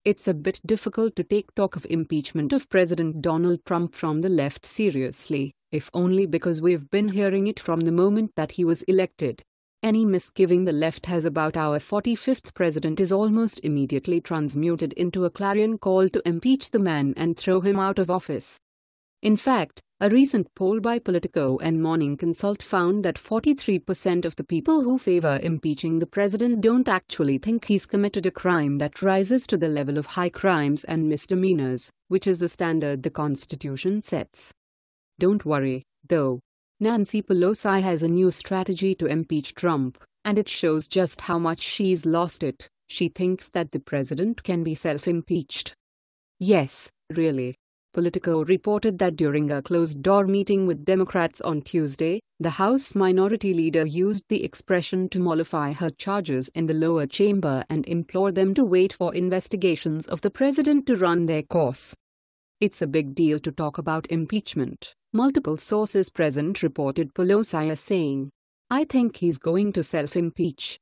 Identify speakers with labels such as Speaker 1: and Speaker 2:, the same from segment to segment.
Speaker 1: It's a bit difficult to take talk of impeachment of President Donald Trump from the left seriously, if only because we've been hearing it from the moment that he was elected. Any misgiving the left has about our 45th president is almost immediately transmuted into a clarion call to impeach the man and throw him out of office. In fact, a recent poll by Politico and Morning Consult found that 43% of the people who favor impeaching the president don't actually think he's committed a crime that rises to the level of high crimes and misdemeanors, which is the standard the Constitution sets. Don't worry, though. Nancy Pelosi has a new strategy to impeach Trump, and it shows just how much she's lost it. She thinks that the president can be self-impeached. Yes, really. Politico reported that during a closed-door meeting with Democrats on Tuesday, the House Minority Leader used the expression to mollify her charges in the lower chamber and implore them to wait for investigations of the president to run their course. It's a big deal to talk about impeachment, multiple sources present reported Pelosi as saying. I think he's going to self-impeach.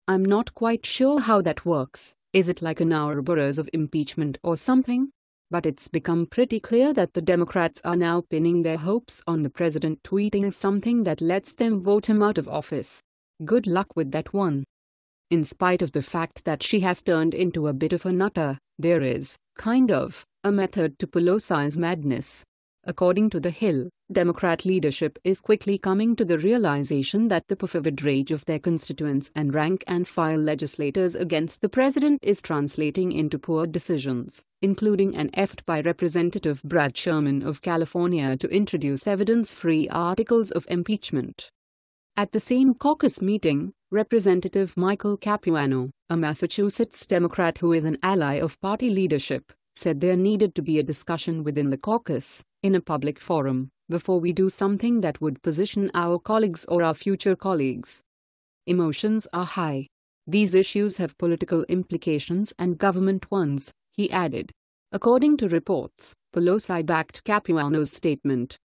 Speaker 1: I'm not quite sure how that works. Is it like an Ouroboros of impeachment or something? But it's become pretty clear that the Democrats are now pinning their hopes on the president tweeting something that lets them vote him out of office. Good luck with that one. In spite of the fact that she has turned into a bit of a nutter, there is, kind of, a method to Pelosi's madness. According to The Hill, Democrat leadership is quickly coming to the realization that the perfervid rage of their constituents and rank-and-file legislators against the president is translating into poor decisions, including an effort by Representative Brad Sherman of California to introduce evidence-free articles of impeachment. At the same caucus meeting, Representative Michael Capuano, a Massachusetts Democrat who is an ally of party leadership, said there needed to be a discussion within the caucus, in a public forum, before we do something that would position our colleagues or our future colleagues. Emotions are high. These issues have political implications and government ones, he added. According to reports, Pelosi backed Capuano's statement.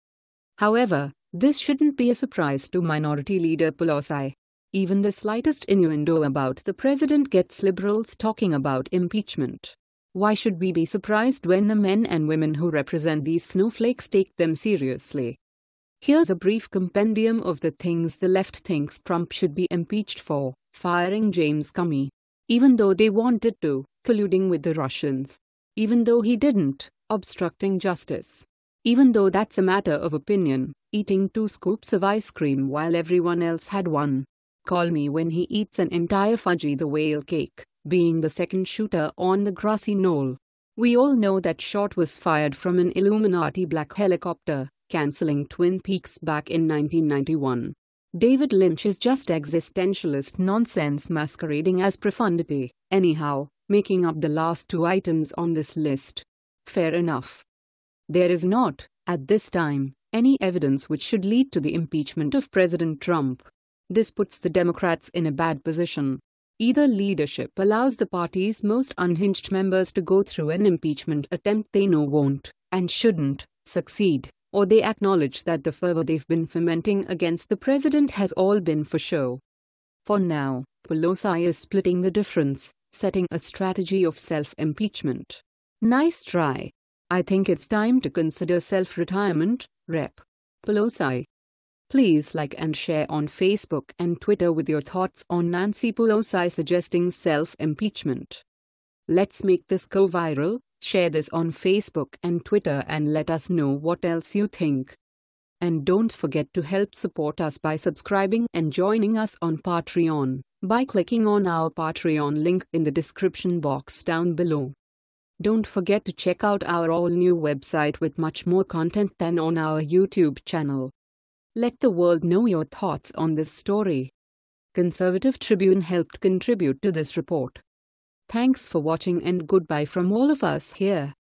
Speaker 1: However, this shouldn't be a surprise to Minority Leader Pelosi. Even the slightest innuendo about the president gets liberals talking about impeachment. Why should we be surprised when the men and women who represent these snowflakes take them seriously? Here's a brief compendium of the things the left thinks Trump should be impeached for: firing James Comey, even though they wanted to, colluding with the Russians, even though he didn't, obstructing justice, even though that's a matter of opinion, eating 2 scoops of ice cream while everyone else had one, call me when he eats an entire Fudgy the Whale cake, being the second shooter on the grassy knoll. We all know that shot was fired from an Illuminati black helicopter, cancelling Twin Peaks back in 1991. David Lynch is just existentialist nonsense masquerading as profundity, anyhow, making up the last 2 items on this list. Fair enough. There is not, at this time, any evidence which should lead to the impeachment of President Trump. This puts the Democrats in a bad position. Either leadership allows the party's most unhinged members to go through an impeachment attempt they know won't, and shouldn't, succeed, or they acknowledge that the fervor they've been fomenting against the president has all been for show. For now, Pelosi is splitting the difference, setting a strategy of self-impeachment. Nice try. I think it's time to consider self-retirement, Rep. Pelosi. Please like and share on Facebook and Twitter with your thoughts on Nancy Pelosi suggesting self-impeachment. Let's make this go viral. Share this on Facebook and Twitter and let us know what else you think. And don't forget to help support us by subscribing and joining us on Patreon by clicking on our Patreon link in the description box down below. Don't forget to check out our all-new website with much more content than on our YouTube channel. Let the world know your thoughts on this story. Conservative Tribune helped contribute to this report. Thanks for watching and goodbye from all of us here.